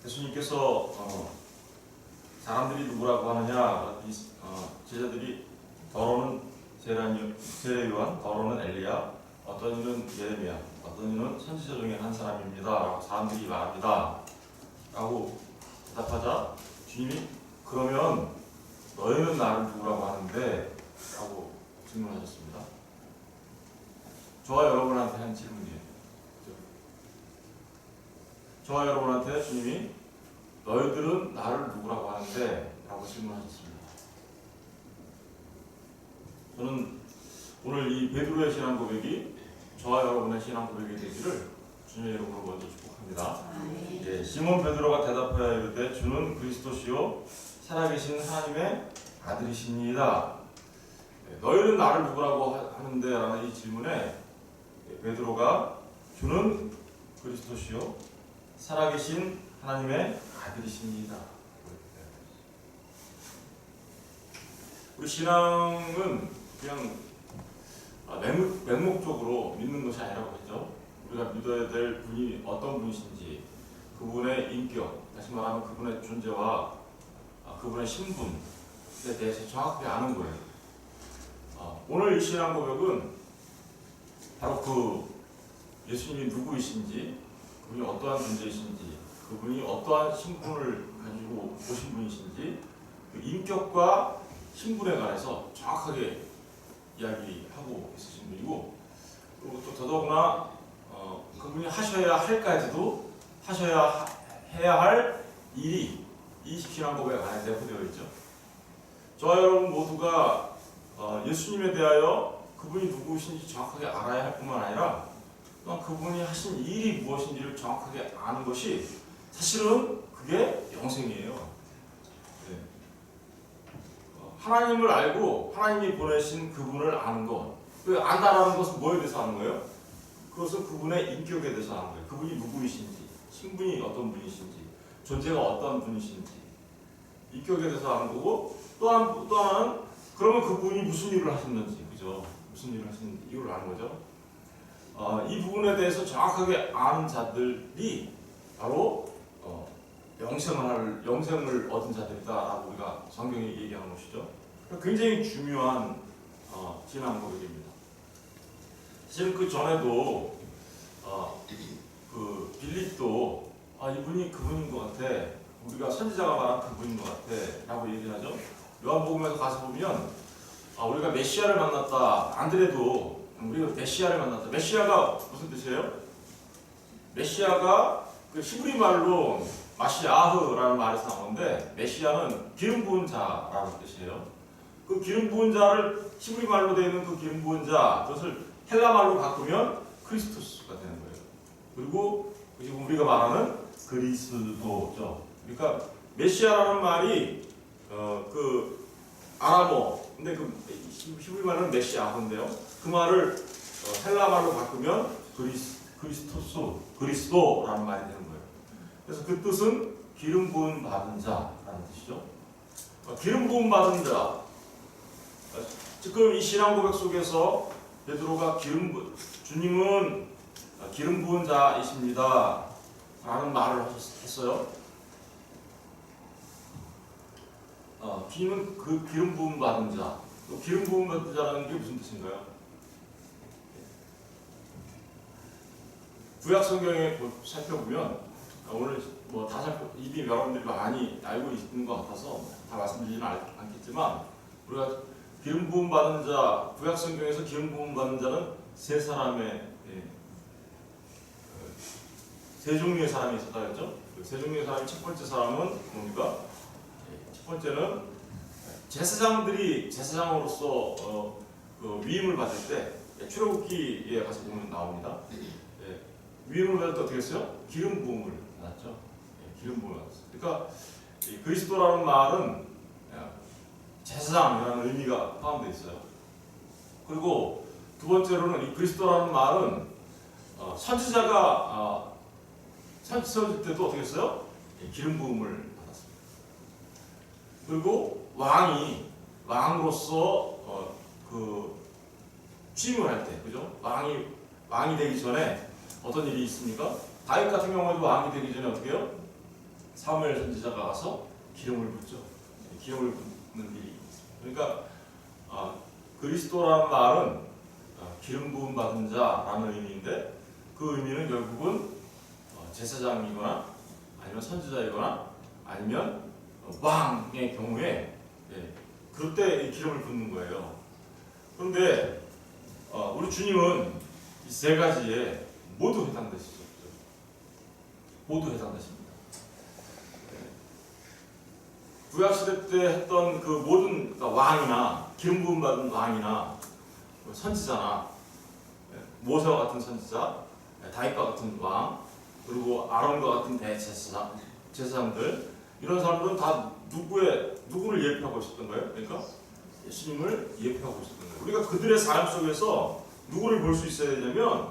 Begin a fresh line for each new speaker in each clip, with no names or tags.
예수님께서 사람들이 누구라고 하느냐, 제자들이 더러는 세례요한, 더러는 엘리야, 어떤 이는 예레미야, 어떤 이는 선지자 중에 한 사람입니다 라고 사람들이 말합니다 라고 대답하자 주님이 그러면 너희는 나를 누구라고 하는데? 라고 질문하셨습니다. 저와 여러분한테 한 질문이에요. 저와 여러분한테 주님이 너희들은 나를 누구라고 하는데? 라고 질문하셨습니다. 저는 오늘 이 베드로의 신앙 고백이 저와 여러분의 신앙 고백이 되기를 주님의 이름으로 먼저 축복합니다. 예, 시몬 베드로가 대답하여 이르되 주는 그리스도시요 살아계신 하나님의 아들이십니다. 너희는 나를 누구라고 하는데? 라는 이 질문에 베드로가 주는 그리스도시요 살아계신 하나님의 아들이십니다. 우리 신앙은 그냥 맹목적으로 믿는 것이 아니라고 했죠. 우리가 믿어야 될 분이 어떤 분이신지, 그분의 인격, 다시 말하면 그분의 존재와 그분의 신분에 대해서 정확하게 아는 거예요. 오늘 이 신앙 고백은 바로 그 예수님이 누구이신지, 그분이 어떠한 존재이신지, 그분이 어떠한 신분을 가지고 오신 분이신지, 그 인격과 신분에 관해서 정확하게 이야기하고 있으신 분이고, 그리고 또 더더구나 그분이 하셔야 할까지도 해야 할 일이 이 신앙 고백 안에 내포되어 있죠. 저와 여러분 모두가 예수님에 대하여 그분이 누구이신지 정확하게 알아야 할 뿐만 아니라 또한 그분이 하신 일이 무엇인지를 정확하게 아는 것이 사실은 그게 영생이에요. 네. 하나님을 알고 하나님이 보내신 그분을 아는 것. 그 안다라는 것은 뭐에 대해서 아는 거예요? 그것은 그분의 인격에 대해서 아는 거예요. 그분이 누구이신지, 신분이 어떤 분이신지, 존재가 어떤 분이신지, 인격에 대해서 아는 거고, 또 하나는 그러면 그분이 무슨 일을 하셨는지, 그죠? 무슨 일을 하시는지 이걸 아는 거죠. 이 부분에 대해서 정확하게 아는 자들이 바로 영생을 얻은 자들이다라고 우리가 성경이 얘기하는 것이죠. 굉장히 중요한 신앙 고백입니다. 사실 그 전에도 그 빌립도 이분이 그분인 것 같아, 우리가 선지자가 말한 그분인 것 같아라고 얘기하죠. 요한복음에서 가서 보면 우리가 메시아를 만났다. 안드레도 우리가 메시아를 만났다. 메시아가 무슨 뜻이에요? 메시아가 그 히브리 말로 마시아흐라는 말에서 나오는데, 메시아는 기름 부은 자라는 뜻이에요. 그 기름 부은 자를 히브리 말로 되어 있는 그 기름 부은 자, 그것을 헬라 말로 바꾸면 크리스토스가 되는 거예요. 그리고 지금 우리가 말하는 그리스도죠. 그러니까 메시아라는 말이 그 아람어, 근데 그 히브리 말은 메시아인데요. 그 말을 헬라 말로 바꾸면 그리스도라는 말이 되는 거예요. 그래서 그 뜻은 기름 부음 받은 자라는 뜻이죠. 기름 부음 받은 자. 지금 이 신앙 고백 속에서 베드로가 주님은 기름 부은 자이십니다 라는 말을 했어요. 주님은 그 기름 부음 받은 자. 또 기름 부음 받은 자라는 게 무슨 뜻인가요? 구약 성경에 살펴보면 오늘 이미 여러분들이 많이 알고 있는 것 같아서 다 말씀드리지는 않겠지만, 우리가 기름 부음 받은 자, 구약 성경에서 기름 부음 받은 자는 세 종류의 사람이 있었다 그랬죠. 세 종류의 사람이 첫 번째 사람은 뭡니까? 첫 번째는 제사장들이 제사장으로서 그 위임을 받을 때, 출애굽기에 가서 보면 나옵니다. 위임을 받을 때 어떻게 했어요? 기름 부음을 받았죠. 기름 부음을 받았어요. 그러니까 그리스도라는 말은 제사장이라는 의미가 포함되어 있어요. 그리고 두 번째로는 이 그리스도라는 말은 선지자가 선지자 때도 어떻게 했어요? 기름 부음을 받았습니다. 그리고 왕으로서 그 취임을 할 때, 그죠? 왕이 되기 전에 어떤 일이 있습니까? 다윗 같은 경우에도 왕이 되기 전에 어떻게 해요? 사무엘 선지자가 가서 기름을 붓죠. 기름을 붓는 일이 있습니다. 그러니까 그리스도라는 말은 기름 부음 받은 자라는 의미인데 그 의미는 결국은 제사장이거나 아니면 선지자이거나 아니면 왕의 경우에 그럴 때 기름을 붓는 거예요. 그런데 우리 주님은 이 세 가지에 모두 해당되시죠. 모두 해당되십니다. 구약시대 때 했던 그 모든 왕이나 기름 부음 받은 왕이나 선지자나 모세와 같은 선지자, 다윗과 같은 왕, 그리고 아론과 같은 제사장들 이런 사람들은 다 누구를 예표하고 있었던 거예요? 그러니까 예수님을 예표하고 있었던 거예요. 우리가 그들의 삶 속에서 누구를 볼 수 있어야 되냐면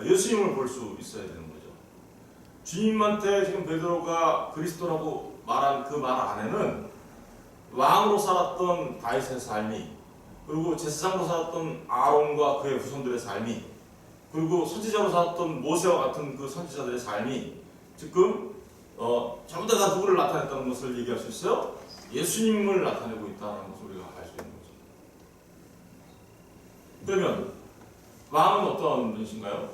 예수님을 볼 수 있어야 되는 거죠. 주님한테 지금 베드로가 그리스도라고 말한 그 말 안에는 왕으로 살았던 다윗의 삶이, 그리고 제사장으로 살았던 아론과 그의 후손들의 삶이, 그리고 선지자로 살았던 모세와 같은 그 선지자들의 삶이 지금 전부 다 누구를 나타냈다는 것을 얘기할 수 있어요? 예수님을 나타내고 있다는 것을 우리가 알 수 있는 거죠. 그러면 왕은 어떤 분이신가요?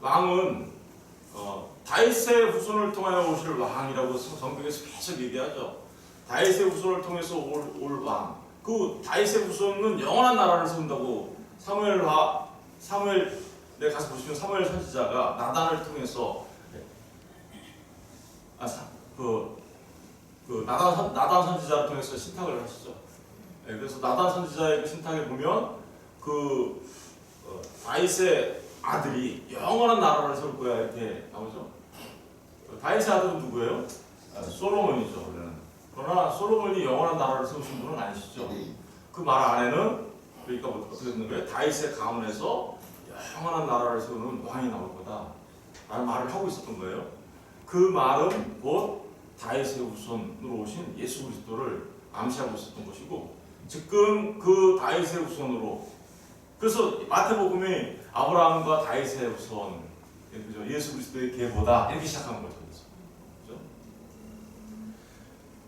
왕은 다윗의 후손을 통하여 오실 왕이라고 성경에서 계속 얘기하죠. 다윗의 후손을 통해서 올 왕. 그 다윗의 후손은 영원한 나라를 세운다고 사무엘에 가서 보시면 사무엘 선지자가 나단을 통해서 나단 선지자를 통해서 신탁을 하시죠. 그래서 나단 선지자의 그 신탁에 보면 다윗의 아들이 영원한 나라를 세울 거야 이렇게 나오죠. 다윗의 아들은 누구예요? 솔로몬이죠. 원래는. 그러나 솔로몬이 영원한 나라를 세우신 분은 아니시죠. 그 말 안에는 그러니까 어떻게 되는 거예요? 다윗의 가문에서 영원한 나라를 세우는 왕이 나올 거다 라는 말을 하고 있었던 거예요. 그 말은 곧 다윗의 후손으로 오신 예수 그리스도를 암시하고 있었던 것이고, 지금 그 다윗의 후손으로, 그래서 마태복음이 아브라함과 다윗의 후손, 그죠? 예수 그리스도의 계보다 이렇게 시작한 거죠. 그죠?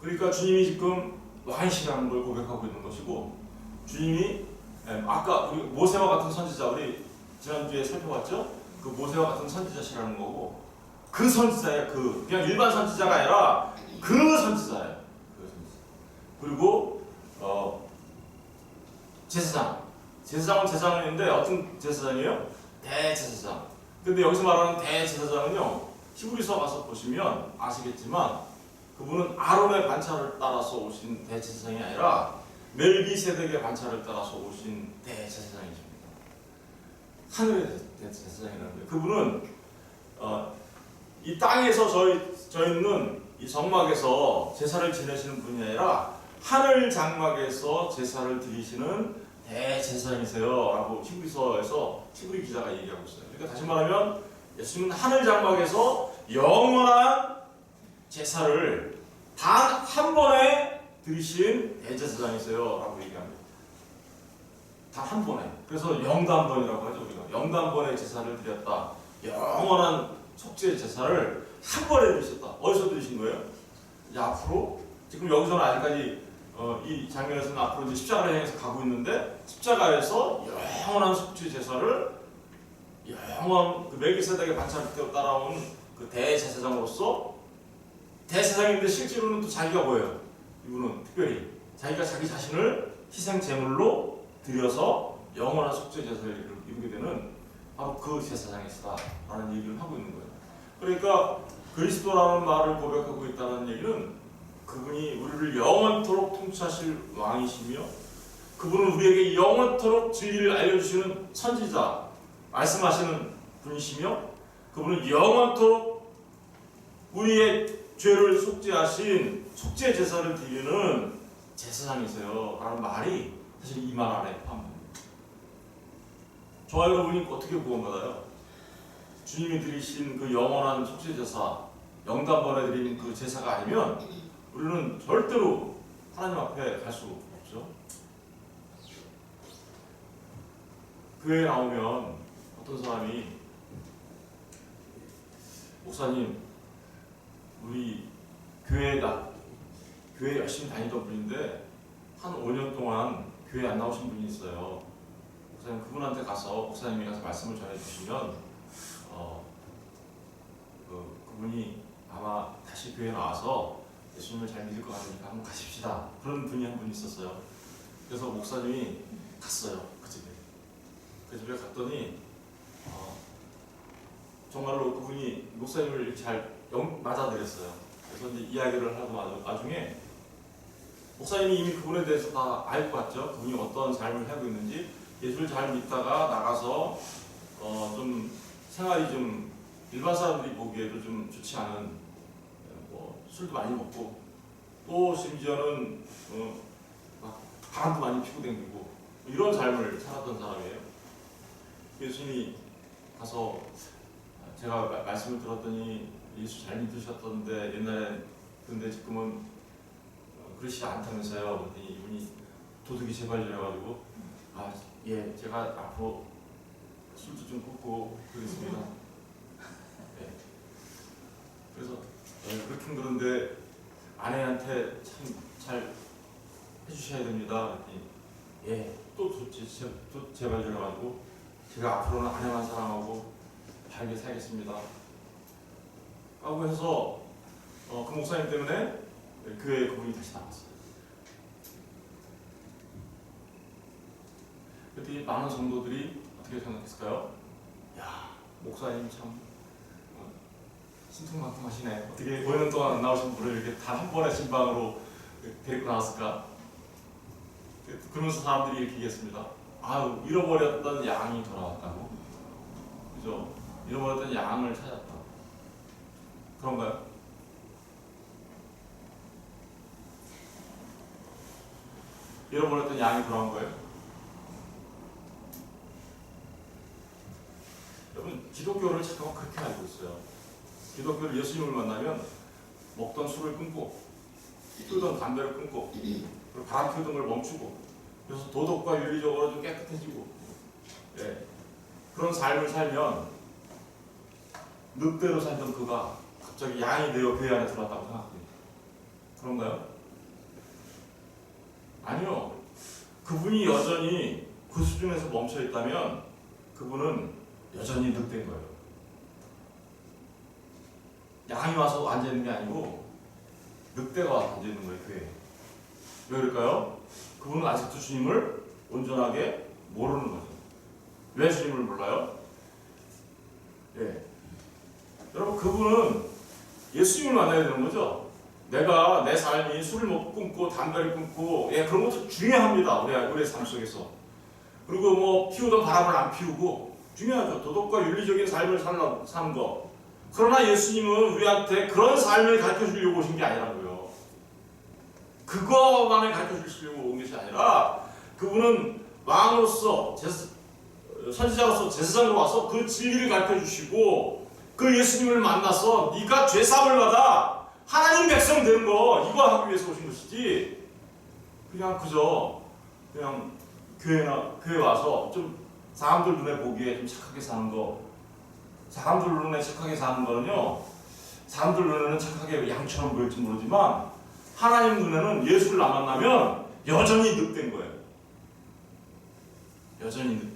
그러니까 주님이 지금 왕이시라는 걸 고백하고 있는 것이고, 주님이 아까 우리 모세와 같은 선지자, 우리 지난주에 살펴봤죠? 그 모세와 같은 선지자시라는 거고, 그 선지자예요. 그냥 일반 선지자가 아니라 그 선지자예요. 그 선지자. 그리고 제사장은 제사장인데 어떤 제사장이에요? 대제사장. 근데 여기서 말하는 대제사장은요, 히브리서 가서 보시면 아시겠지만 그분은 아론의 반차를 따라서 오신 대제사장이 아니라 멜기세덱의 반차를 따라서 오신 대제사장이십니다. 하늘의 대제사장이라는 거예요. 그분은 이 땅에서 저 있는 이 정막에서 제사를 지내시는 분이 아니라 하늘 장막에서 제사를 드리시는 대제사장이세요 라고 히브리서에서 히브리 기자가 얘기하고 있어요. 그러니까 다시 말하면 예수님은 하늘 장막에서 영원한 제사를 단 한 번에 드리신 대제사장이세요 라고 얘기합니다. 단 한 번에. 그래서 영단번이라고 하죠. 우리가 영단번의 제사를 드렸다. 영원한 속죄 제사를 한 번에 드리셨다. 어디서 드리신 거예요? 이제 앞으로, 지금 여기서는 아직까지 이 장면에서는 앞으로 이제 십자가를 향해서 가고 있는데, 십자가에서 영원한 속죄 제사를 그 멜기세덱의 반차를 따라온 그 대제사장으로서, 대제사장인데 실제로는 또 자기가 뭐예요? 이분은 특별히 자기가 자기 자신을 희생 제물로 드려서 영원한 속죄 제사를 이루게 되는 바로 그 제사장이시다라는 얘기를 하고 있는 거예요. 그러니까 그리스도라는 말을 고백하고 있다는 얘기는 그분이 우리를 영원토록 통치하실 왕이시며, 그분은 우리에게 영원토록 진리를 알려주시는 선지자, 말씀하시는 분이시며, 그분은 영원토록 우리의 죄를 속죄하신 속죄 제사를 드리는 제사장이세요 라는 말이 사실 이 말 안에 포함됩니다. 저와 여러분이 어떻게 구원받아요? 주님이 드리신 그 영원한 속죄 제사, 영단번에 드린 그 제사가 아니면 우리는 절대로 하나님 앞에 갈 수 없죠. 교회에 나오면 어떤 사람이, 목사님, 우리 교회 열심히 다니던 분인데 한 5년 동안 교회 안 나오신 분이 있어요. 목사님 그분한테 가서 목사님이 가서 말씀을 전해주시면 그분이 아마 다시 교회 나와서 예수님을 잘 믿을 것 같으니까 한번 가십시다. 그런 분이 한 분 있었어요. 그래서 목사님이 갔어요. 그 집에 갔더니 정말로 그분이 목사님을 잘 맞아들였어요. 그래서 이제 이야기를 하고 나중에 목사님이 이미 그분에 대해서 다 알고 왔죠. 그분이 어떤 삶을 하고 있는지. 예수를 잘 믿다가 나가서 좀 생활이 좀 일반 사람들이 보기에도 좀 좋지 않은 술도 많이 먹고 또 심지어는 막 바람도 많이 피고 댕기고 이런 삶을 살았던 사람이에요. 예수님이 가서 제가 말씀을 들었더니 예수 잘 믿으셨던데 옛날에 근데 지금은 그러시지 않다면서요. 그랬더니 이분이 도둑이 제발이라가지고 예, 제가 앞으로 술도 좀 끊고 그러겠습니다. 네. 그래서 그렇긴 그런데 아내한테 참 잘 해주셔야 됩니다. 그랬더니 예, 또 제발이라가지고 제가 앞으로는 아내만 사랑하고 밝게 살겠습니다. 하고 해서 그 목사님 때문에 교회에 그분이 다시 나왔어요. 그때 많은 성도들이 어떻게 생각했을까요? 야, 목사님 참 신통방통하시네. 어떻게 5년 동안 안 나오신 분을 이렇게 단 한 번의 신방으로 데리고 나왔을까? 그러면서 사람들이 이렇게 얘기했습니다. 잃어버렸던 양이 돌아왔다고. 그죠? 잃어버렸던 양을 찾았다. 그런가요? 잃어버렸던 양이 돌아온 거예요? 여러분, 기독교를 잠깐만 그렇게 알고 있어요. 기독교를 예수님을 만나면 먹던 술을 끊고 피우던 담배를 끊고 그리고 바람 피우던 걸 멈추고 그래서 도덕과 윤리적으로 좀 깨끗해지고 그런 삶을 살면 늑대로 살던 그가 갑자기 양이 되어 교회 안에 들어왔다고 생각합니다. 그런가요? 아니요. 그분이 여전히 그 수준에서 멈춰 있다면 그분은 여전히 늑대인 거예요. 양이 와서 앉아있는 게 아니고 늑대가 와서 앉아있는 거예요, 교회에. 왜 그럴까요? 그분은 아직도 주님을 온전하게 모르는 거죠. 왜 주님을 몰라요? 여러분, 그분은 예수님을 만나야 되는 거죠. 내가 내 삶이 술을 먹고 끊고 담배를 끊고 그런 것도 중요합니다. 우리의 삶 속에서. 그리고 피우던 바람을 안 피우고 중요하죠. 도덕과 윤리적인 삶을 사는 거. 그러나 예수님은 우리한테 그런 삶을 가르쳐 주려고 오신 게 아니라고요. 그거만을 가르쳐 주시려고 온 것이 아니라 그분은 왕으로서 선지자로서 제사장으로 와서 그 진리를 가르쳐 주시고 그 예수님을 만나서 네가 죄사함을 받아 하나님 백성 되는 거 이거 하기 위해서 오신 것이지 그냥 교회 와서 좀 사람들 눈에 보기에 좀 착하게 사는 거. 사람들 눈에 착하게 사는 거는요, 사람들 눈에는 착하게 양처럼 보일지 모르지만 하나님 눈에는 예수를 안 만나면 여전히 늑대인 거예요. 여전히 늑대.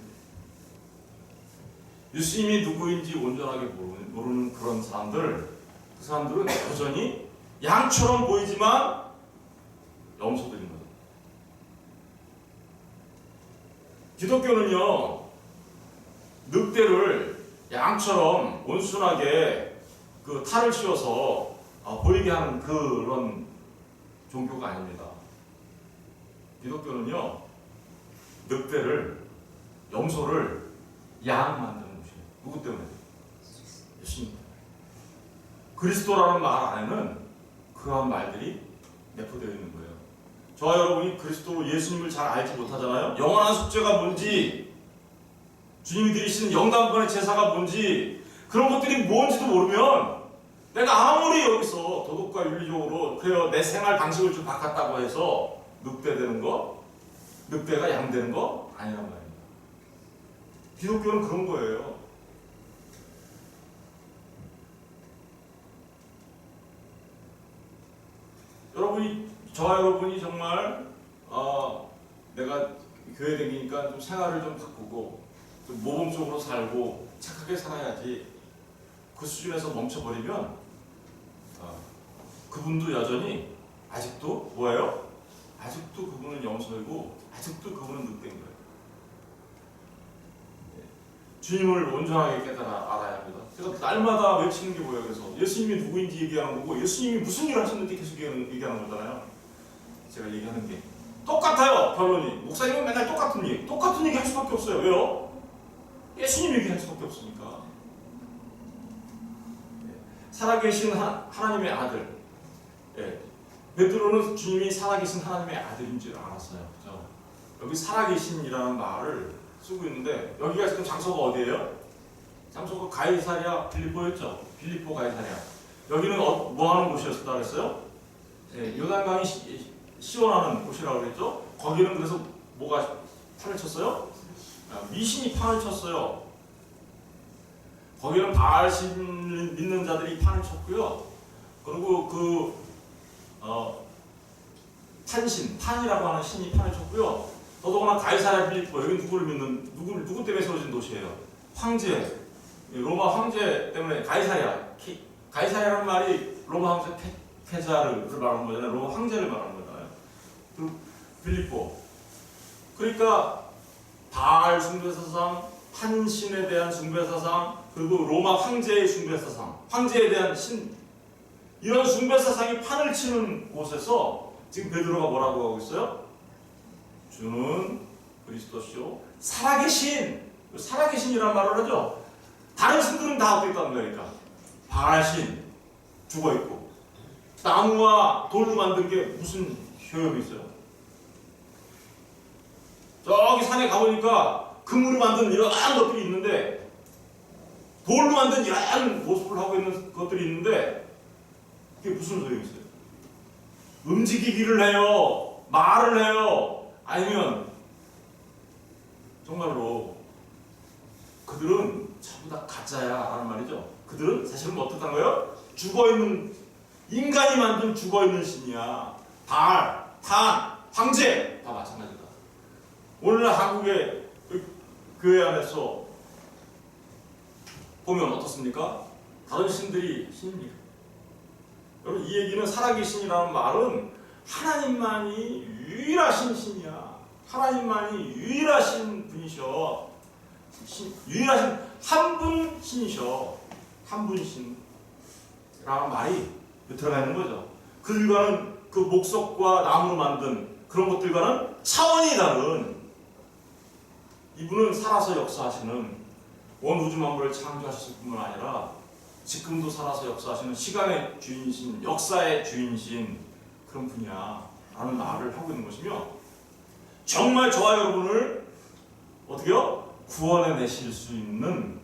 예수님이 누구인지 온전하게 모르는 그런 사람들, 그 사람들은 여전히 양처럼 보이지만 염소들인 거예요. 기독교는요, 늑대를 양처럼 온순하게 그 탈을 씌워서 보이게 하는 그런 종교가 아닙니다. 기독교는요, 늑대를, 염소를 양 만드는 것이에요. 누구 때문에? 예수님 때문에. 그리스도라는 말 안에는 그러한 말들이 내포되어 있는 거예요. 저와 여러분이 그리스도 예수님을 잘 알지 못하잖아요. 영원한 속죄가 뭔지, 주님이 드리시는 영단번의 제사가 뭔지, 그런 것들이 뭔지도 모르면 내가 아무리 여기서 도덕과 윤리적으로 그래요 내 생활 방식을 좀 바꿨다고 해서 늑대 되는 거, 늑대가 양 되는 거 아니란 말입니다. 기독교는 그런 거예요. 저와 여러분이 정말 내가 교회 다니니까 좀 생활을 좀 바꾸고 좀 모범적으로 살고 착하게 살아야지 그 수준에서 멈춰버리면 그분도 여전히 아직도 뭐예요? 아직도 그분은 영설이고 아직도 그분은 늑대인 거예요. 주님을 온전하게 알아야 합니다. 제가 날마다 외치는 게 뭐예요? 그래서 예수님이 누구인지 얘기하는 거고 예수님이 무슨 일을 하셨는지 계속 얘기하는 거잖아요. 제가 얘기하는 게 똑같아요. 결론이 목사님은 맨날 똑같은 얘기 할 수밖에 없어요. 왜요? 예수님 얘기할 수밖에 없으니까. 살아계신 하나님의 아들. 베드로는 주님이 살아계신 하나님의 아들인 줄 알았어요. 그죠? 여기 살아계신이라는 말을 쓰고 있는데 여기가 지금 장소가 어디예요? 장소가 가이사랴 빌립보였죠. 빌립보 가이사랴. 여기는 뭐 하는 곳이었다 그랬어요? 요단강이 시원하는 곳이라고 그랬죠. 거기는 그래서 뭐가 판을 쳤어요? 미신이 판을 쳤어요. 거기는 바알신 믿는 자들이 판을 쳤고요. 그리고 판이라고 하는 신이 판을 쳤고요. 더더구나 가이사랴 빌립보, 여기 누구 때문에 세워진 도시예요? 황제, 로마 황제 때문에 가이사랴라는 말이 로마 황제 페자를 말하는 거잖아요. 로마 황제를 말하는 거잖아요. 그리고 빌립보. 그러니까 바알 숭배사상, 판신에 대한 숭배사상, 그리고 로마 황제의 숭배사상, 황제에 대한 이런 숭배사상이 판을 치는 곳에서 지금 베드로가 뭐라고 하고 있어요? 주는 그리스도시요 살아계신이라는 말을 하죠. 다른 신들은 다 어떻게 있다는 거니까 바알신 죽어있고 나무와 돌로 만든 게 무슨 효용이 있어요? 저기 산에 가보니까 금으로 만든 이러한 것들이 있는데 돌로 만든 이러한 모습을 하고 있는 것들이 있는데 그게 무슨 소용이 있어요? 움직이기를 해요? 말을 해요? 아니면 정말로 그들은 전부 다 가짜야 라는 말이죠. 그들은 사실은 뭐 어떻단 거예요? 죽어있는 인간이 만든 죽어있는 신이야. 바알, 탄, 황제 다 마찬가지다. 오늘날 한국의 교회 안에서 보면 어떻습니까? 다른 신들이 신입니다. 여러분 이 얘기는 살아계신이라는 말은 하나님만이 유일하신 신이야. 하나님만이 유일하신 분이셔. 유일하신 한 분 신이셔. 한 분 신이라는 말이 들어가 있는 거죠. 그들과는 그 목석과 나무로 만든 그런 것들과는 차원이 다른 이분은 살아서 역사하시는 온 우주 만물을 창조하셨을 뿐만 아니라 지금도 살아서 역사하시는 시간의 주인이신 역사의 주인이신 그런 분이야 라는 말을 하고 있는 것이며 정말 저와 여러분을 어떻게요? 구원해내실 수 있는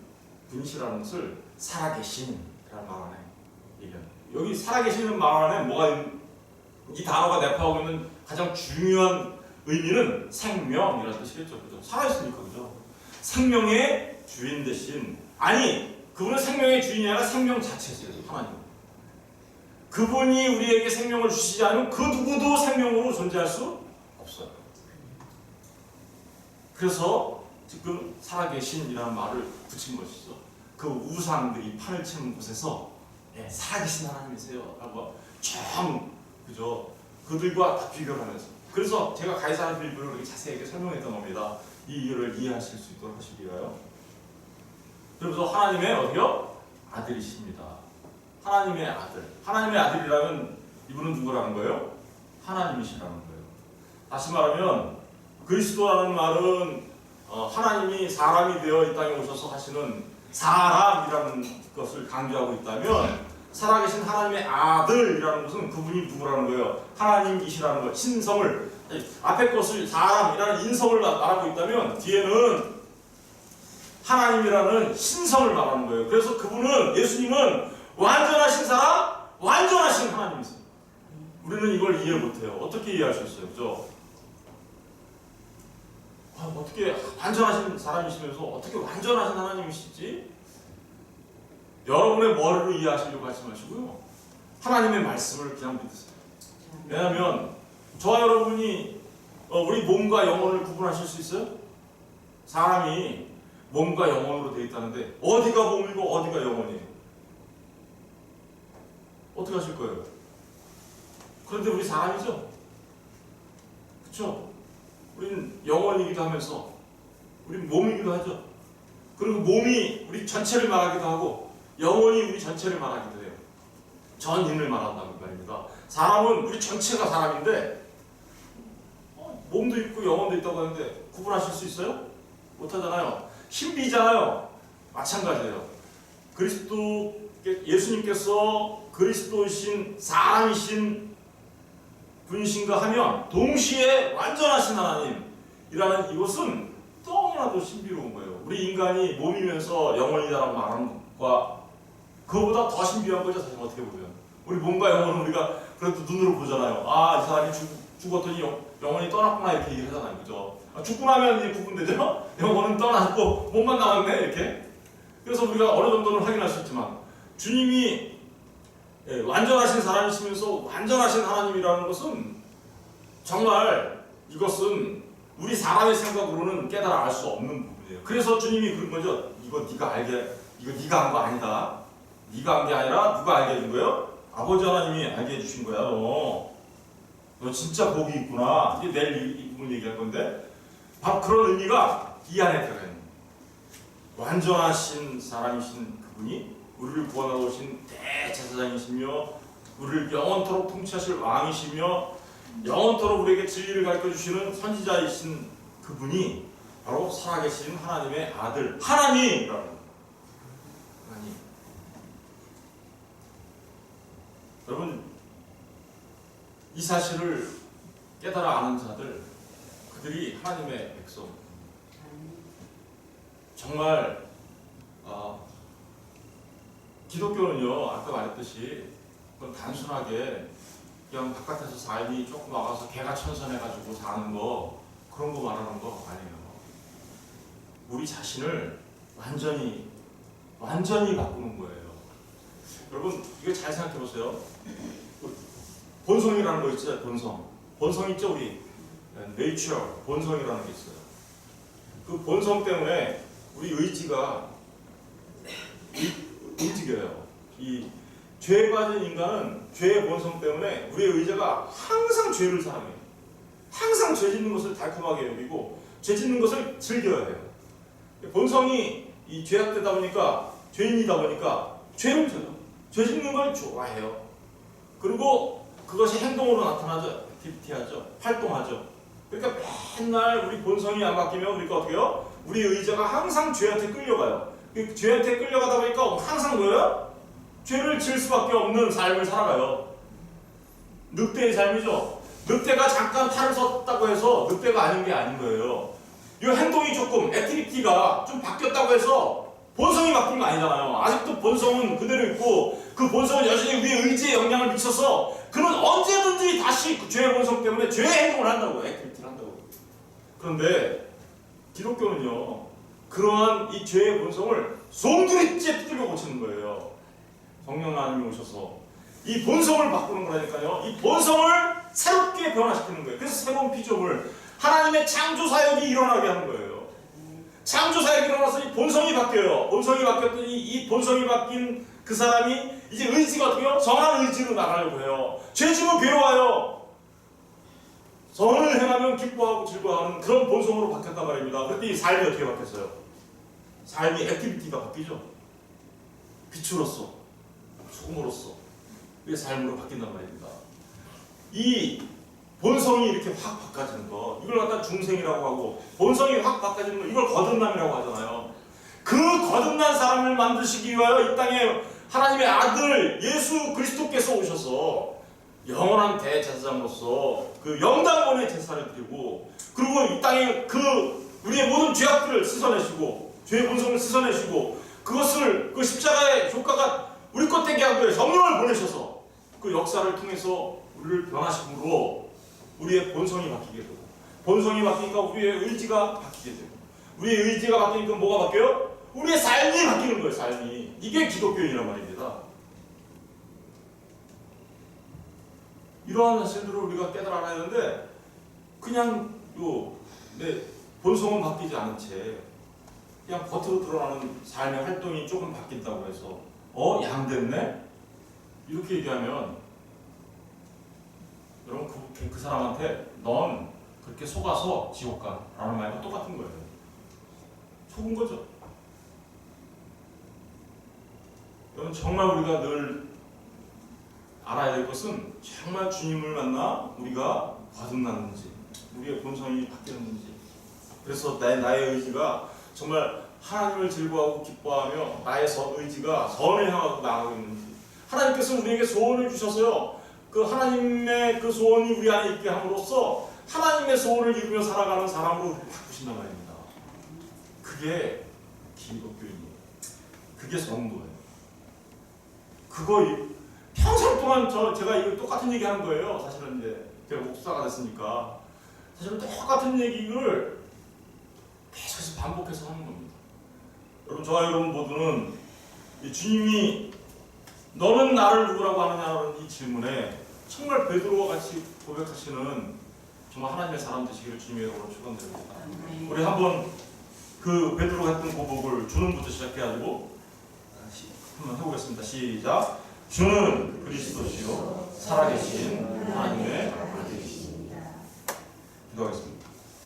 분이시라는 것을 살아계신이라는 말 안에 얘기합니다. 여기 살아계시는 말 안에 뭐가 이 단어가 내포하고 있는 가장 중요한 의미는 생명이라는 뜻이겠죠. 그죠? 살아있으니까 그죠? 생명의 주인 대신 그분은 생명의 주인이 아니라 생명 자체죠. 하나님. 그분이 우리에게 생명을 주시지 않으면 그 누구도 생명으로 존재할 수 없어요. 그래서 지금 살아계신이라는 말을 붙인 것이죠. 그 우상들이 판을 치는 곳에서 살아계신 하나님이세요 라고 그죠? 그들과 다 비교를 하면서 그래서 제가 가이사랴 빌립보를 그렇게 자세하게 설명했던 겁니다. 이 이유를 이해하실 수 있도록 하시기 위하여. 그래서 하나님의 어디요? 아들이십니다. 하나님의 아들. 하나님의 아들이라면 이분은 누구라는 거예요? 하나님이시라는 거예요. 다시 말하면 그리스도라는 말은 하나님이 사람이 되어 이 땅에 오셔서 하시는 사람이라는 것을 강조하고 있다면 살아계신 하나님의 아들이라는 것은 그분이 누구라는 거예요? 하나님이시라는 거예요. 신성을 앞에 것을 사람이라는 인성을 말하고 있다면 뒤에는 하나님이라는 신성을 말하는 거예요. 그래서 그분은 예수님은 완전하신 사람, 완전하신 하나님이세요. 우리는 이걸 이해 못해요. 어떻게 이해할 수 있어요? 그죠? 어떻게 완전하신 사람이시면서 어떻게 완전하신 하나님이시지? 여러분의 머리로 이해하시려고 하지 마시고요. 하나님의 말씀을 그냥 믿으세요. 왜냐하면 저와 여러분이 우리 몸과 영혼을 구분하실 수 있어요? 사람이 몸과 영혼으로 되어 있다는데 어디가 몸이고 어디가 영혼이에요? 어떻게 하실 거예요? 그런데 우리 사람이죠? 그렇죠? 우리는 영혼이기도 하면서 우리는 몸이기도 하죠. 그리고 몸이 우리 전체를 말하기도 하고 영혼이 우리 전체를 말하기도 해요. 전인을 말한다는 말입니다. 사람은 우리 전체가 사람인데 몸도 있고 영혼도 있다고 하는데 구분하실 수 있어요? 못하잖아요. 신비잖아요. 마찬가지예요. 예수님께서 그리스도이신 사람이신 분이신가 하면 동시에 완전하신 하나님이라는 이것은 너무나도 신비로운 거예요. 우리 인간이 몸이면서 영혼이다라고 말하는 것과 그거보다 더 신비한 거죠. 사실 어떻게 보면 우리 몸과 영혼은 우리가 그래도 눈으로 보잖아요. 아, 이 사람이 죽었더니 영혼이 떠났구나 이렇게 얘기를 하잖아요. 그죠? 죽고 나면 이제 구분되죠? 영혼은 떠났고 몸만 남았네 이렇게. 그래서 우리가 어느 정도는 확인할 수 있지만 주님이 완전하신 사람이시면서 완전하신 하나님이라는 것은 정말 이것은 우리 사람의 생각으로는 깨달아 알 수 없는 부분이에요. 그래서 주님이 그런 거죠. 이거 네가 한 거 아니다. 네가 한 게 아니라 누가 알게 해준 거예요? 아버지 하나님이 알게 해주신 거야. 너 진짜 복이 있구나. 이게 내일 이 부분 얘기할 건데 바로 그런 의미가 이 안에 들어가 있는 거예요. 완전하신 사람이신 그분이 우리를 구원하러 오신 대제사장이시며 우리를 영원토록 통치하실 왕이시며 영원토록 우리에게 진리를 가르쳐주시는 선지자이신 그분이 바로 살아계신 하나님의 아들 하나님이라는 거예요. 하나님. 여러분 이 사실을 깨달아 아는 자들 그들이 하나님의 백성 정말 기독교는요 아까 말했듯이 그건 단순하게 그냥 바깥에서 삶이 조금 와가서 개가천선해가지고 사는 거 그런 거 말하는 거 아니에요. 우리 자신을 완전히 바꾸는 거예요. 여러분 이거 잘 생각해 보세요. 본성이라는 거 있죠. 본성 있죠. 우리 nature 본성이라는 게 있어요. 그 본성 때문에 우리 의지가 움직여요. 이 죄에 빠진 인간은 죄의 본성 때문에 우리의 의지가 항상 죄를 사랑해요. 항상 죄 짓는 것을 달콤하게 여기고 죄 짓는 것을 즐겨야 해요. 본성이 이 죄악되다 보니까 죄인이다 보니까 죄를 져요. 죄 짓는 걸 좋아해요. 그리고 그것이 행동으로 나타나죠. 액티비티하죠. 활동하죠. 그러니까 맨날 우리 본성이 안 바뀌면 우리가 어떻게 해요? 우리 의지가 항상 죄한테 끌려가요. 죄한테 끌려가다 보니까 항상 뭐예요? 죄를 지을 수밖에 없는 삶을 살아가요. 늑대의 삶이죠. 늑대가 잠깐 팔을 썼다고 해서 늑대가 아닌 게 아닌 거예요. 이 행동이 조금 액티비티가 좀 바뀌었다고 해서 본성이 바뀐 거 아니잖아요. 아직도 본성은 그대로 있고 그 본성은 여전히 우리의 의지에 영향을 미쳐서 그는 언제든지 다시 그 죄의 본성 때문에 죄의 행동을 한다고 액티비티를 한다고. 그런데 기독교는요 그러한 이 죄의 본성을 송두리째 뜯어 고치는 거예요. 성령 하나님이 오셔서 이 본성을 바꾸는 거라니까요. 이 본성을 새롭게 변화시키는 거예요. 그래서 새로운 피조물 하나님의 창조 사역이 일어나게 하는 거예요. 창조 사역이 일어나서 이 본성이 바뀌어요. 본성이 바뀌었더니 이 본성이 바뀐 그 사람이 이제 의지가 어떻게 해요? 선한 의지로 나가려고 해요. 죄 지면 괴로워요. 선을 행하면 기뻐하고 즐거워하는 그런 본성으로 바뀌었단 말입니다. 그런데 이 삶이 어떻게 바뀌었어요? 삶이 액티비티가 바뀌죠. 빛으로서 소금으로서 우리의 삶으로 바뀐단 말입니다. 이 본성이 이렇게 확 바꿔지는 거 이걸 갖다 중생이라고 하고 본성이 확 바꿔지는 거 이걸 거듭남이라고 하잖아요. 그 거듭난 사람을 만드시기 위하여 이 땅에 하나님의 아들 예수 그리스도께서 오셔서 영원한 대제사장으로서 그 영당권의 제사를 드리고 그리고 이 땅에 그 우리의 모든 죄악들을 씻어내시고 죄의 본성을 씻어내시고 그것을 그 십자가의 효과가 우리 것 되게 하고요. 성령을 보내셔서 그 역사를 통해서 우리를 변화시킴으로 우리의 본성이 바뀌게 되고 본성이 바뀌니까 우리의 의지가 바뀌게 되고 우리의 의지가 바뀌니까 뭐가 바뀌어요? 우리의 삶이 바뀌는 거예요. 삶이. 이게 기독교인이란 말입니다. 이러한 사실들을 우리가 깨달아 알아야 하는데 그냥 내 본성은 바뀌지 않은 채 그냥 겉으로 드러나는 삶의 활동이 조금 바뀐다고 해서 양됐네? 이렇게 얘기하면 여러분 그 사람한테 넌 그렇게 속아서 지옥 가 라는 말과 똑같은 거예요. 속은 거죠. 여러분 정말 우리가 늘 알아야 될 것은 정말 주님을 만나 우리가 거듭났는지 우리의 본성이 바뀌었는지 그래서 나의 의지가 정말 하나님을 즐거워하고 기뻐하며 나의 의지가 선을 향하고 나아가고 있는지 하나님께서 우리에게 소원을 주셔서요 그 하나님의 그 소원이 우리 안에 있게 함으로써 하나님의 소원을 이루며 살아가는 사람으로 바꾸신단 말입니다. 그게 기독교인이에요. 그게 성도예요. 그거 평생 동안 제가 이거 똑같은 얘기 하는 거예요. 사실은 이제 제가 목사가 됐으니까 사실은 똑같은 얘기를 계속해서 반복해서 하는 겁니다. 여러분 저와 여러분 모두는 주님이 너는 나를 누구라고 하느냐는 이 질문에 정말 베드로와 같이 고백하시는 정말 하나님의 사람 되시기를 주님의 이름으로 축원드립니다. 우리 한번 그 베드로가 했던 고백을 주는부터 시작해가지고 한번 해보겠습니다. 시작. 주는 그리스도시요 살아계신 하나님의 아들이십니다. 기도하겠습니다.